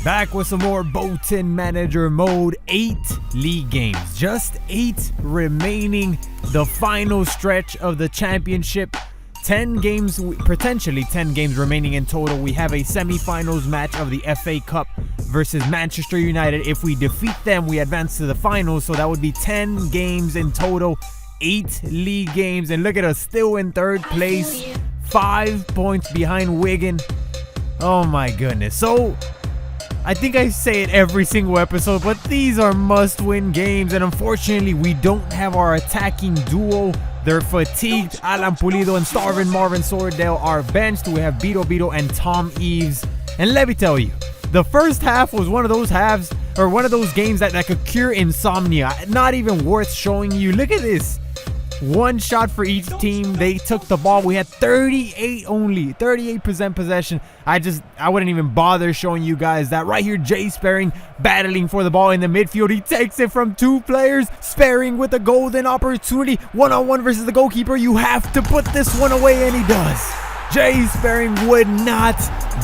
Back with some more Bolton Manager Mode. 8 league games, just 8 remaining. The final stretch of the championship. 10 games, potentially 10 games remaining in total. We have a semi-finals match of the FA Cup versus Manchester United. If we defeat them, we advance to the finals. So that would be 10 games in total, 8 league games. And look at us, still in third place, 5 points behind Wigan. Oh my goodness. So I think I say it every single episode, but these are must-win games, and unfortunately, we don't have our attacking duo. They're fatigued. Alan Pulido and Starvin Marvin Sordell are benched. We have Bito and Tom Eves. And let me tell you, the first half was one of those halves, or one of those games that could cure insomnia. Not even worth showing you. Look at this. One shot for each team. They took the ball. We had 38% possession. I wouldn't even bother showing you guys that. Right here, Jay Sperring battling for the ball in the midfield. He takes it from 2 players. Sperring with a golden opportunity. One-on-one versus the goalkeeper. You have to put this one away, and he does. Jay Sperring would not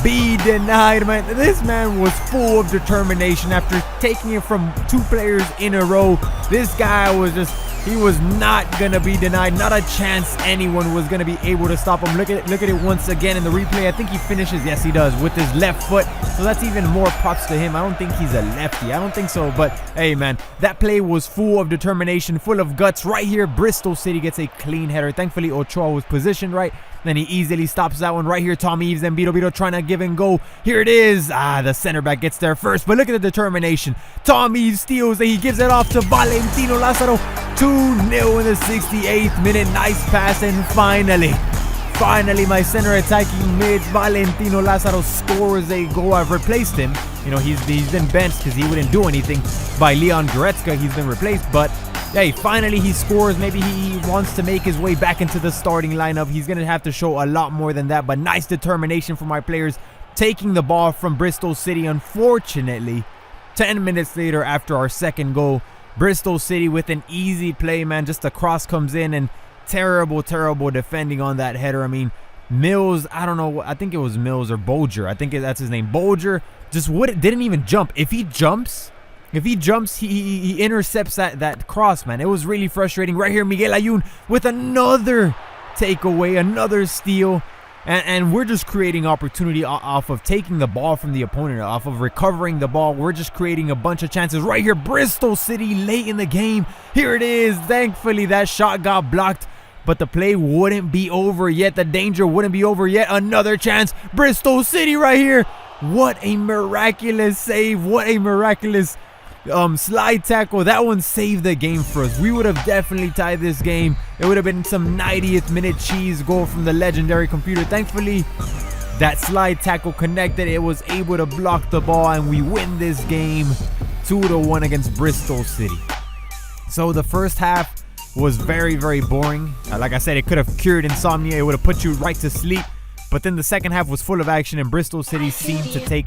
be denied, man. This man was full of determination after taking it from 2 players in a row. This guy was just... he was not gonna be denied. Not a chance anyone was gonna be able to stop him. Look at it once again in the replay. I think he finishes, yes he does, with his left foot. So that's even more props to him. I don't think he's a lefty. I don't think so. But hey man, that play was full of determination, full of guts. Right here, Bristol City gets a clean header. Thankfully, Ochoa was positioned right. Then he easily stops that one. Right here, Tom Eves and Bito trying to give and go. Here it is. The center back gets there first. But look at the determination. Tom Eves steals and he gives it off to Valentino Lazaro. 2-0 in the 68th minute. Nice pass. And finally, my center attacking mid, Valentino Lazaro, scores a goal. I've replaced him. You know, he's been benched because he wouldn't do anything. By Leon Goretzka, he's been replaced. But hey, finally he scores. Maybe he wants to make his way back into the starting lineup. He's going to have to show a lot more than that. But nice determination from my players, taking the ball from Bristol City. Unfortunately, 10 minutes later after our second goal, Bristol City with an easy play, man. Just a cross comes in and terrible defending on that header. I mean, Mills, I don't know. I think it was Mills or Bolger. I think that's his name. Bolger just didn't even jump. If he jumps, he intercepts that cross, man. It was really frustrating. Right here, Miguel Ayun with another takeaway, another steal. And we're just creating opportunity off of taking the ball from the opponent, off of recovering the ball. We're just creating a bunch of chances. Right here, Bristol City late in the game. Here it is. Thankfully, that shot got blocked. But the play wouldn't be over yet. The danger wouldn't be over yet. Another chance. Bristol City right here. What a miraculous save. What a miraculous slide tackle. That one saved the game for us. We would have definitely tied this game. It would have been some 90th minute cheese goal from the legendary computer. Thankfully, that slide tackle connected. It was able to block the ball, and we win this game 2-1 against Bristol City. So the first half was very boring. Like I said, it could have cured insomnia. It would have put you right to sleep. But then the second half was full of action, and Bristol City seemed to take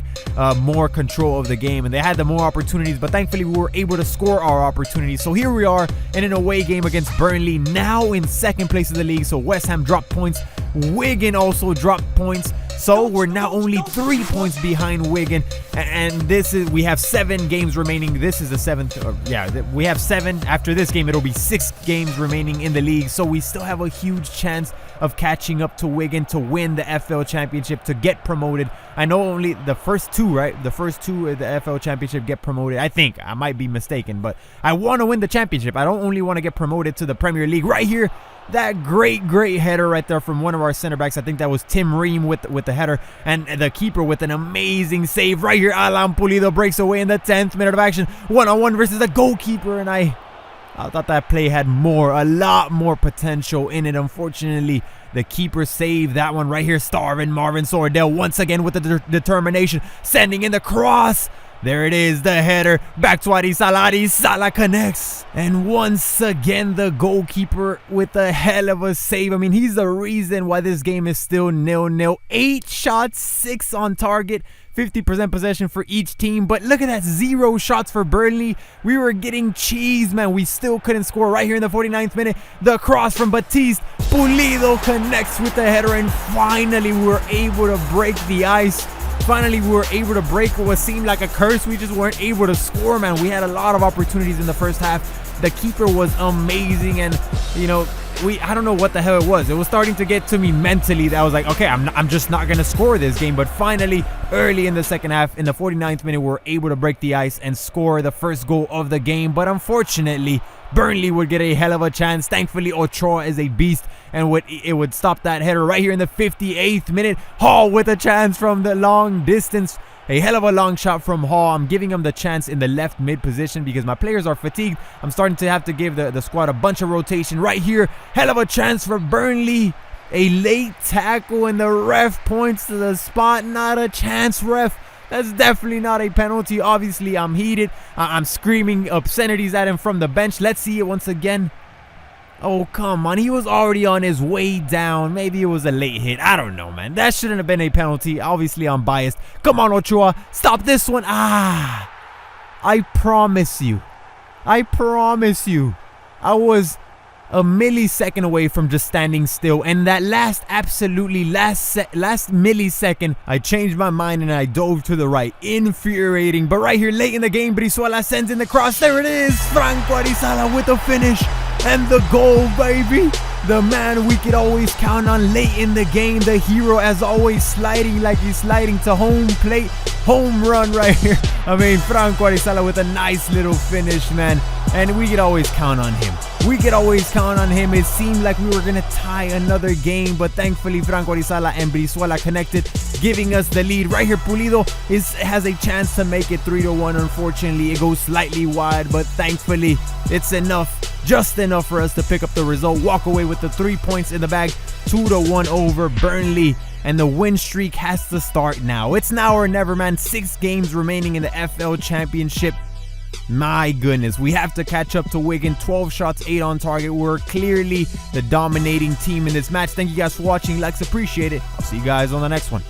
more control of the game, and they had the more opportunities, but thankfully we were able to score our opportunities. So here we are in an away game against Burnley, now in second place of the league. So West Ham dropped points. Wigan also dropped points. So we're now only 3 points behind Wigan, and we have 7 games remaining. This is the 7th. We have 7. After this game, it'll be 6 games remaining in the league. So we still have a huge chance of catching up to Wigan to win the FL Championship, to get promoted. I know only the first 2, right? The first 2 of the FL Championship get promoted. I think. I might be mistaken, but I want to win the championship. I don't only want to get promoted to the Premier League. Right here, that great header right there from one of our center backs. I think that was Tim Ream with the header, and the keeper with an amazing save. Right here, Alan Pulido breaks away in the 10th minute of action. One-on-one versus the goalkeeper, and I thought that play had a lot more potential in it. Unfortunately, the keeper saved that one. Right here, Starvin Marvin Sordell once again with the determination, sending in the cross. There it is, the header. Back to Adi Salah. Salah connects. And once again, the goalkeeper with a hell of a save. I mean, he's the reason why this game is still 0-0. 8 shots, 6 on target. 50% possession for each team. But look at that, 0 shots for Burnley. We were getting cheese, man. We still couldn't score. Right here in the 49th minute, the cross from Batiste. Pulido connects with the header, and finally we were able to break the ice. Finally, we were able to break what seemed like a curse. We just weren't able to score, man. We had a lot of opportunities in the first half. The keeper was amazing, and you know, I don't know what the hell it was. It was starting to get to me mentally that I was like, okay, I'm just not gonna score this game. But finally, early in the second half, in the 49th minute, we were able to break the ice and score the first goal of the game. But unfortunately, Burnley would get a hell of a chance. Thankfully, Ochoa is a beast, and it would stop that header right here in the 58th minute. Hall with a chance from the long distance. A hell of a long shot from Hall. I'm giving him the chance in the left mid position because my players are fatigued. I'm starting to have to give the squad a bunch of rotation right here. Hell of a chance for Burnley. A late tackle, and the ref points to the spot. Not a chance, ref. That's definitely not a penalty. Obviously, I'm heated. I'm screaming obscenities at him from the bench. Let's see it once again. Oh, come on. He was already on his way down. Maybe it was a late hit. I don't know, man. That shouldn't have been a penalty. Obviously, I'm biased. Come on, Ochoa. Stop this one. I promise you. I was a millisecond away from just standing still. And that last millisecond, I changed my mind and I dove to the right. Infuriating. But right here, late in the game, Brizuela sends in the cross. There it is. Franco Arizala with the finish. And the goal, baby. The man we could always count on late in the game. The hero, as always, sliding like he's sliding to home plate. Home run right here. I mean, Franco Arizala with a nice little finish, man. And we could always count on him. It seemed like we were going to tie another game, but thankfully Franco Arizala and Brizuela connected, giving us the lead. Right here, Pulido has a chance to make it 3-1. Unfortunately, it goes slightly wide, but thankfully it's enough. Just enough for us to pick up the result, walk away with the 3 points in the bag, 2-1 over Burnley, and the win streak has to start now. It's now or never, man. 6 games remaining in the FL Championship. My goodness, we have to catch up to Wigan. 12 shots, 8 on target. We're clearly the dominating team in this match. Thank you guys for watching. Likes appreciated. I'll see you guys on the next one.